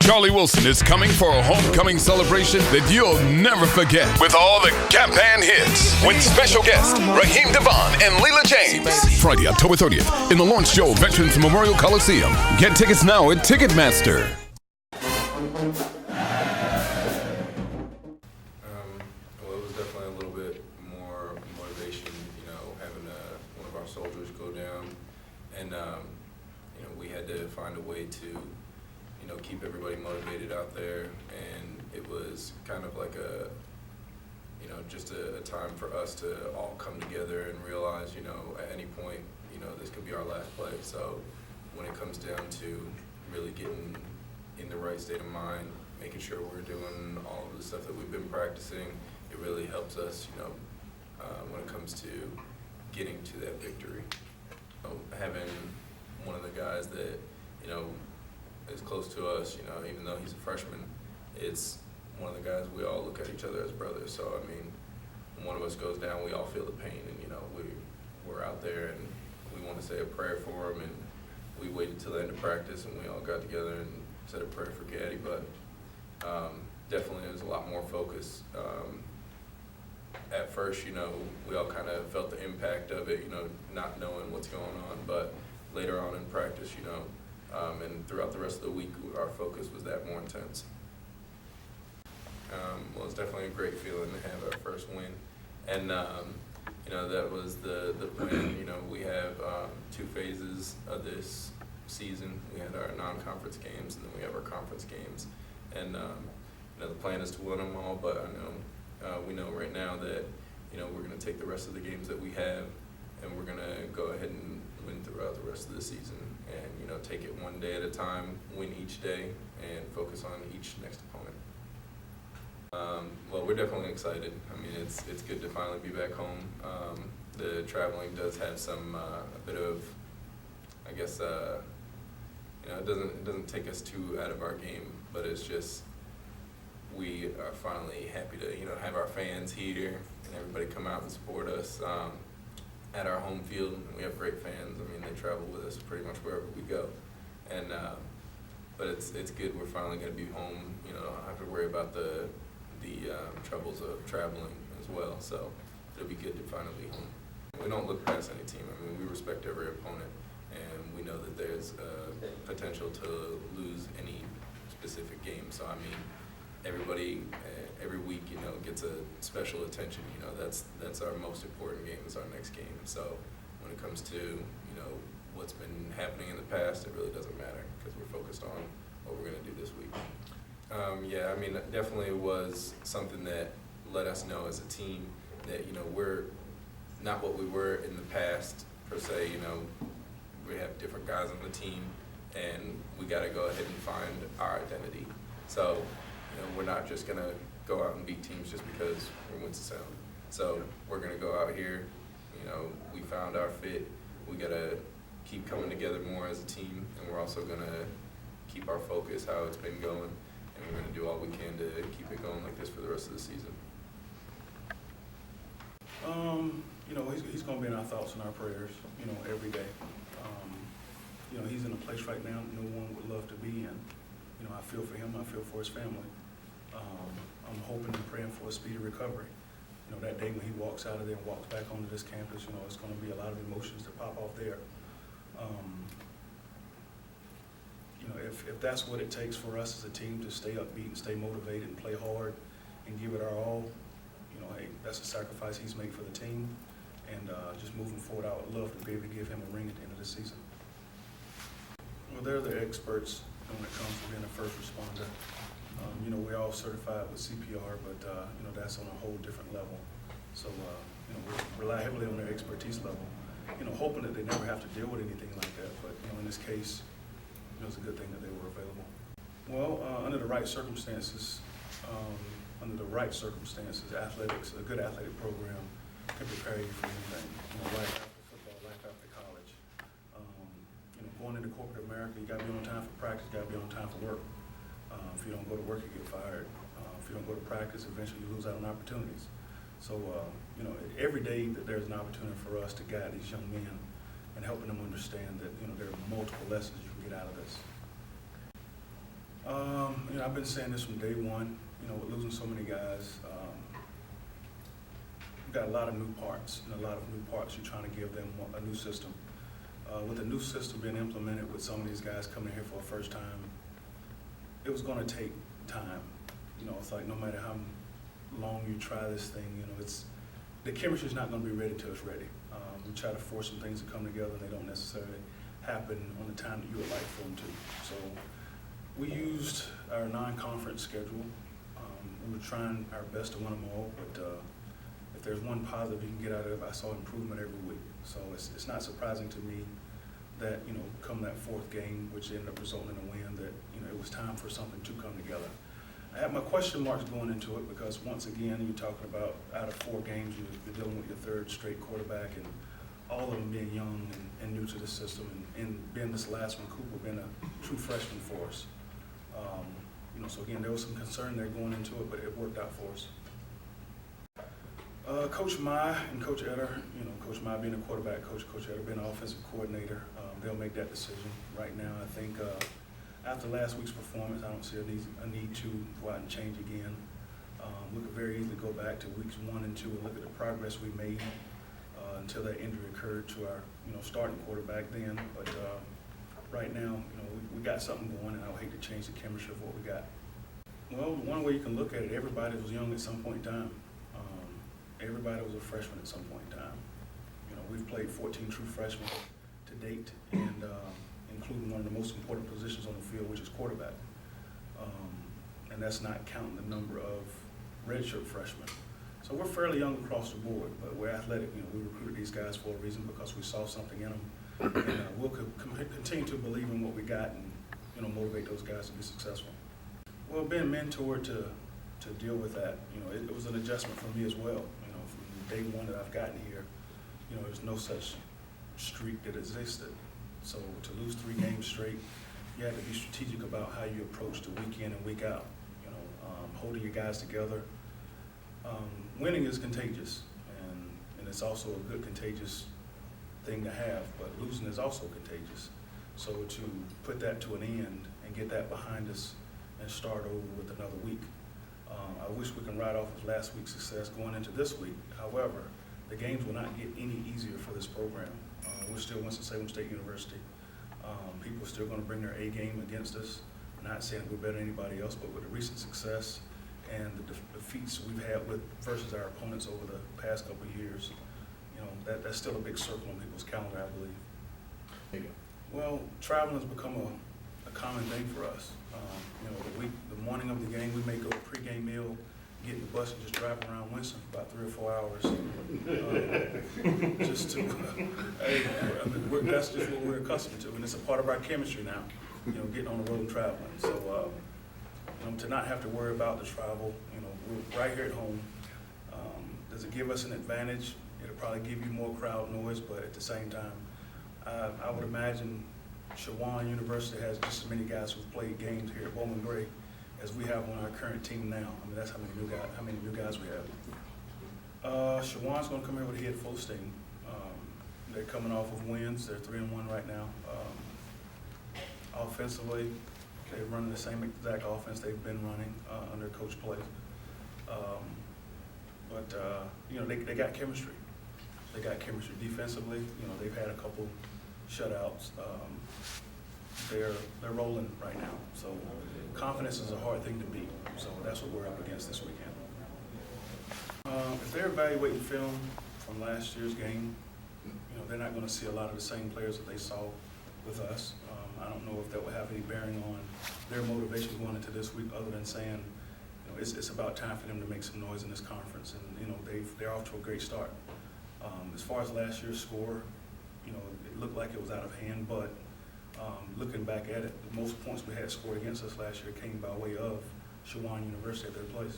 Charlie Wilson is coming for a homecoming celebration that you'll never forget. With all the campaign hits. With special guests Raheem Devon and Leela James. Friday, October 30th in the Lawrence Joe Veterans Memorial Coliseum. Get tickets now at Ticketmaster. Well, it was definitely a little bit more motivation, having one of our soldiers go down. And, we had to find a way to, keep everybody motivated out there. And it was kind of like just a time for us to all come together and realize, at any point, this could be our last play. So when it comes down to really getting in the right state of mind, making sure we're doing all of the stuff that we've been practicing, it really helps us, when it comes to getting to that victory. Having one of the guys that, is close to us, even though he's a freshman, it's one of the guys we all look at each other as brothers. So, when one of us goes down, we all feel the pain, and, we're out there and we want to say a prayer for him, and we waited till the end of practice and we all got together and said a prayer for Gaddy, but definitely there's a lot more focus. At first, we all kind of felt the impact of it, not knowing what's going on, but later on in practice, and throughout the rest of the week, our focus was that more intense. Well, it's definitely a great feeling to have our first win, and that was the plan. We have 2 phases of this season. We had our non-conference games, and then we have our conference games, and the plan is to win them all. But we know right now that we're going to take the rest of the games that we have, and we're going to go ahead and win throughout the rest of the season, and take it one day at a time, win each day, and focus on each next opponent. Well, we're definitely excited. It's good to finally be back home. The traveling does have some a bit of, I guess, it doesn't take us too out of our game, but it's just we are finally happy to have our fans here and everybody come out and support us at our home field. And we have great fans. They travel with us pretty much wherever we go, and but it's good. We're finally going to be home. I don't have to worry about the troubles of traveling as well. So it'll be good to finally be home. We don't look past any team. We respect every opponent, and we know that there's potential to lose any specific game. So everybody every week gets a special attention. That's our most important game, is our next game. So when it comes to what's been happening in the past, it really doesn't matter, because we're focused on what we're going to do this week. Definitely was something that let us know as a team that we're not what we were in the past per se. We have different guys on the team, and we got to go ahead and find our identity. So we're not just going to go out and beat teams just because we're Winston-Salem. So we're going to go out here. We found our fit. We got to keep coming together more as a team, and we're also going to keep our focus how it's been going, and we're going to do all we can to keep it going like this for the rest of the season. He's going to be in our thoughts and our prayers, every day. He's in a place right now no one would love to be in. I feel for him. I feel for his family. I'm hoping and praying for a speedy recovery. That day when he walks out of there and walks back onto this campus, it's going to be a lot of emotions that pop off there. If that's what it takes for us as a team to stay upbeat and stay motivated and play hard and give it our all, hey, that's a sacrifice he's made for the team. And just moving forward, I would love to be able to give him a ring at the end of the season. Well, they're the experts when it comes to being a first responder. We're all certified with CPR, but that's on a whole different level. So we rely heavily on their expertise level. Hoping that they never have to deal with anything like that. But in this case, it's a good thing that they were available. Well, under the right circumstances, athletics, a good athletic program can prepare you for anything. Life after football, life after college. Going into corporate America, you got to be on time for practice, you got to be on time for work. If you don't go to work, you get fired. If you don't go to practice, eventually you lose out on opportunities. So, every day that there's an opportunity for us to guide these young men and helping them understand that, there are multiple lessons you can get out of this. You know, I've been saying this from day one, you know, with losing so many guys. We've got a lot of new parts, and a lot of new parts. You're trying to give them a new system. With the new system being implemented with some of these guys coming here for the first time, it was going to take time. You know, it's like no matter how long you try this thing, you know, the chemistry's not going to be ready till it's ready. We try to force some things to come together, and they don't necessarily happen on the time that you would like for them to. So we used our non-conference schedule. We were trying our best to win them all, but if there's one positive you can get out of it, I saw improvement every week. So it's not surprising to me that, you know, come that fourth game, which ended up resulting in a win, that, you know, it was time for something to come together. I have my question marks going into it because, once again, you're talking about out of 4 games, you're dealing with your third straight quarterback, and all of them being young and new to the system, and being this last one, Cooper, being a true freshman for us. You know, so again, there was some concern there going into it, but it worked out for us. Coach Mai and Coach Eder, you know, Coach Mai being a quarterback coach, Coach Eder being an offensive coordinator, they'll make that decision. Right now, I think after last week's performance, I don't see a need to go out and change again. We could very easily go back to weeks 1 and 2 and look at the progress we made until that injury occurred to our, you know, starting quarterback then. But right now, you know, we got something going, and I would hate to change the chemistry of what we got. Well, one way you can look at it, everybody was young at some point in time. Everybody was a freshman at some point in time. You know, we've played 14 true freshmen to date, and including one of the most important positions on the field, which is quarterback. And that's not counting the number of redshirt freshmen. So we're fairly young across the board, but we're athletic. You know, we recruited these guys for a reason because we saw something in them, and we'll continue to believe in what we got and, you know, motivate those guys to be successful. Well, being mentored to deal with that, you know, it was an adjustment for me as well. You know, from day one that I've gotten here, you know, there's no such streak that existed. So to lose 3 games straight, you had to be strategic about how you approach the week in and week out. You know, holding your guys together. Winning is contagious, and it's also a good contagious thing to have, but losing is also contagious. So to put that to an end and get that behind us and start over with another week. I wish we can ride off of last week's success going into this week. However, the games will not get any easier for this program. We're still Winston-Salem State University. People are still going to bring their A game against us. I'm not saying we're better than anybody else, but with the recent success and the defeats we've had versus our opponents over the past couple of years, you know, that's still a big circle on people's calendar, I believe. There you go. Well, traveling has become a common thing for us. You know, the morning of the game, we may go to a pregame meal, get in the bus and just drive around Winston for about 3 or 4 hours. Just to, I mean, that's just what we're accustomed to, and it's a part of our chemistry now, you know, getting on the road and traveling. So, you know, to not have to worry about the travel, you know, we're right here at home. Does it give us an advantage? It'll probably give you more crowd noise, but at the same time, I would imagine Chowan University has just as many guys who've played games here at Bowman Gray as we have on our current team now. I mean, that's how many new guys we have. Chowan's going to come here with a head full of steam. They're coming off of wins. They're 3-1 right now. Offensively, they're running the same exact offense they've been running under Coach Play. But you know, they got chemistry. They got chemistry defensively. You know, they've had a couple shutouts. They're rolling right now. So confidence is a hard thing to beat. So that's what we're up against this weekend. If they're evaluating film from last year's game, you know, they're not going to see a lot of the same players that they saw with us. I don't know if that will have any bearing on their motivation going into this week, other than saying, you know, it's about time for them to make some noise in this conference, and you know, they're off to a great start. As far as last year's score, you know, it looked like it was out of hand, but looking back at it, the most points we had scored against us last year came by way of Chowan University at their place.